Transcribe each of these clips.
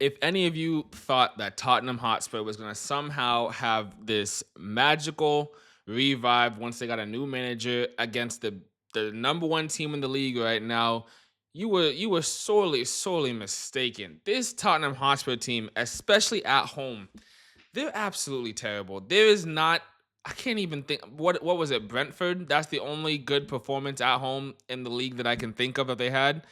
if any of you thought that Tottenham Hotspur was going to somehow have this magical revive once they got a new manager against the number one team in the league right now, you were sorely mistaken. This Tottenham Hotspur team, especially at home, they're absolutely terrible. There is not. I can't even think. What was it? Brentford. That's the only good performance at home in the league that I can think of that they had.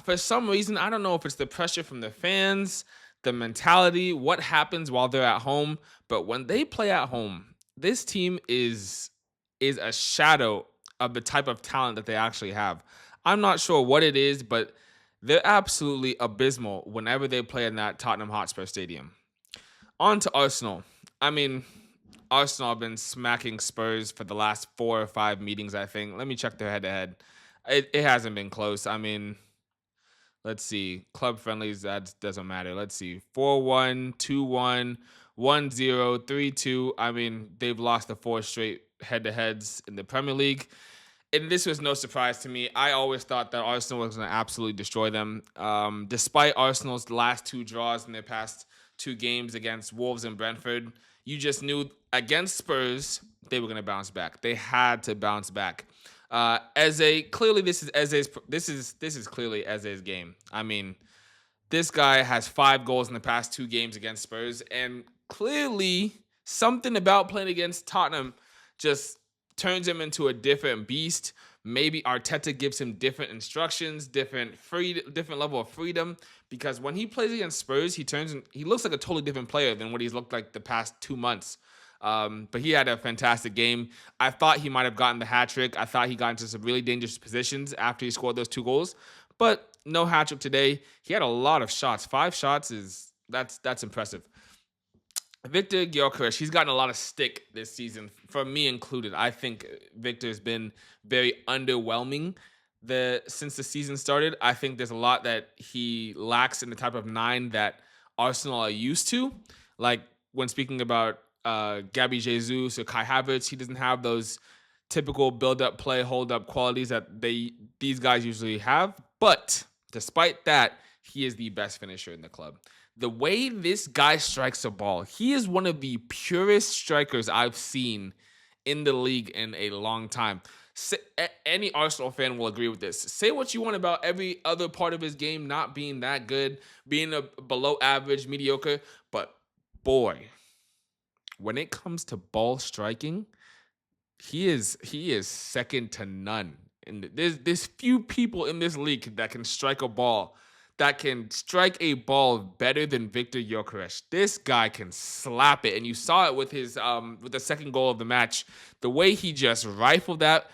For some reason, I don't know if it's the pressure from the fans, the mentality, what happens while they're at home, but when they play at home, this team is a shadow of the type of talent that they actually have. I'm not sure what it is, but they're absolutely abysmal whenever they play in that Tottenham Hotspur Stadium. On to Arsenal. I mean, Arsenal have been smacking Spurs for the last 4 or 5 meetings, I think. Let me check their head to head. It hasn't been close. I mean, let's see. Club friendlies, that doesn't matter. Let's see. 4-1, 2-1, 1-0, 3-2. I mean, they've lost the 4 straight head-to-heads in the Premier League. And this was no surprise to me. I always thought that Arsenal was going to absolutely destroy them. Despite Arsenal's last 2 draws in their past 2 games against Wolves and Brentford, you just knew against Spurs they were going to bounce back. They had to bounce back. Eze, clearly this is clearly Eze's game. I mean, this guy has 5 goals in the past 2 games against Spurs, and clearly something about playing against Tottenham just turns him into a different beast. Maybe Arteta gives him different instructions, different level of freedom. Because when he plays against Spurs, he looks like a totally different player than what he's looked like the past 2 months. But he had a fantastic game. I thought he might have gotten the hat trick. I thought he got into some really dangerous positions after he scored those 2 goals. But no hat trick today. He had a lot of shots. 5 shots that's impressive. Victor Gyökeres, he's gotten a lot of stick this season, for me included. I think Victor's been very underwhelming since the season started. I think there's a lot that he lacks in the type of 9 that Arsenal are used to. Like when speaking about Gabby Jesus or Kai Havertz, he doesn't have those typical build-up play, hold-up qualities that these guys usually have. But despite that, he is the best finisher in the club. The way this guy strikes a ball, he is one of the purest strikers I've seen in the league in a long time. Any Arsenal fan will agree with this. Say what you want about every other part of his game not being that good, being a below average, mediocre, but boy, when it comes to ball striking, he is second to none. And there's few people in this league that can strike a ball better than Victor Gyökeres. This guy can slap it, and you saw it with his with the second goal of the match. The way he just rifled that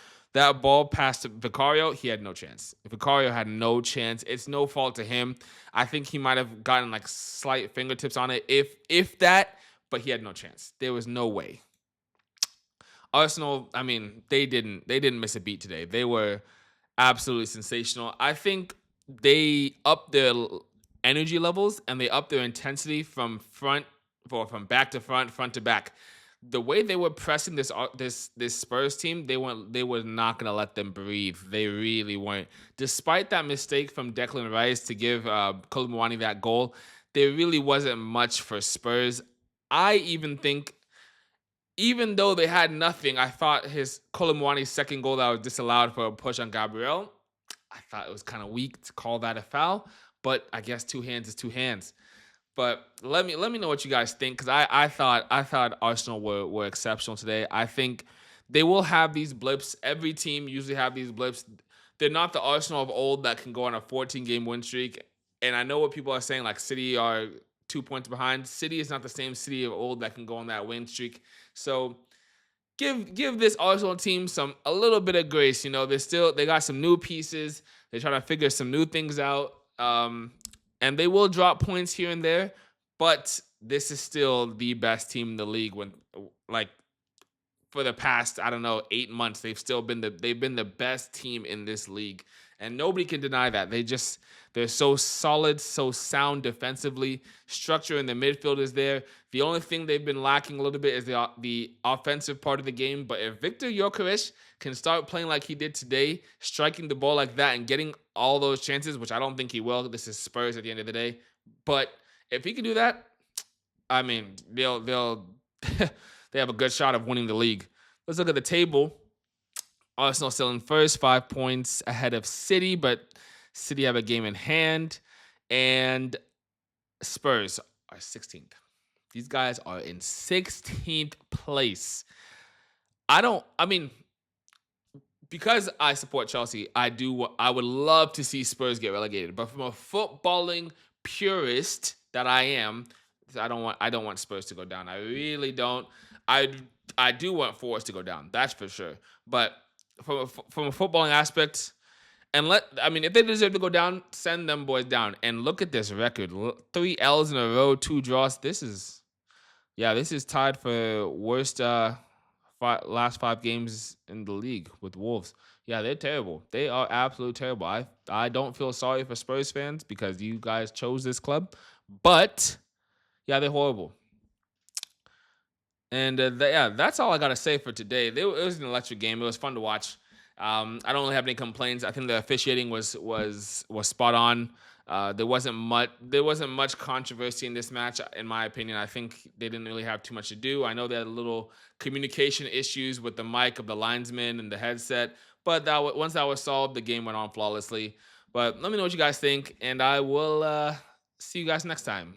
ball past Vicario, he had no chance. Vicario had no chance. It's no fault to him. I think he might have gotten like slight fingertips on it, if that, but he had no chance. There was no way. Arsenal, I mean, they didn't miss a beat today. They were absolutely sensational. I think they upped their energy levels and they upped their intensity from back to front to back. The way they were pressing this Spurs team, they were not going to let them breathe. They really weren't. Despite that mistake from Declan Rice to give Koulibaly that goal, there really wasn't much for Spurs. I even think, even though they had nothing, I thought his Koulibaly's second goal that was disallowed for a push on Gabriel, I thought it was kind of weak to call that a foul, but I guess 2 hands is 2 hands. But let me know what you guys think, because I thought Arsenal were exceptional today. I think they will have these blips. Every team usually have these blips. They're not the Arsenal of old that can go on a 14-game win streak. And I know what people are saying, like City are 2 points behind. City is not the same City of old that can go on that win streak. So give this Arsenal team a little bit of grace. You know, they got some new pieces. They're trying to figure some new things out. And they will drop points here and there, but this is still the best team in the league. When, like, for the past, I don't know, 8 months, they've been the best team in this league, and nobody can deny that. They're so solid, so sound defensively. Structure in the midfield is there. The only thing they've been lacking a little bit is the offensive part of the game. But if Victor Gyökeres can start playing like he did today, striking the ball like that and getting all those chances, which I don't think he will, this is Spurs at the end of the day, But if he can do that, I mean, they'll they have a good shot of winning the league. Let's look at the table. Arsenal still in first, 5 points ahead of City, but City have a game in hand, and Spurs are 16th. These guys are in 16th place. I mean, because I support Chelsea, I would love to see Spurs get relegated. But from a footballing purist that I am, I don't want Spurs to go down. I really don't. I I do want Forest to go down. That's for sure. But from a footballing aspect, I mean, if they deserve to go down, send them boys down. And look at this record: 3 L's in a row, 2 draws. This is tied for worst last 5 games in the league with Wolves. Yeah, they're terrible. They are absolutely terrible. I don't feel sorry for Spurs fans because you guys chose this club, but yeah, they're horrible. And that's all I gotta say for today. It was an electric game. It was fun to watch. I don't really have any complaints. I think the officiating was spot on. There wasn't much controversy in this match, in my opinion. I think they didn't really have too much to do. I know they had a little communication issues with the mic of the linesman and the headset, but once that was solved, the game went on flawlessly. But let me know what you guys think, and I will see you guys next time.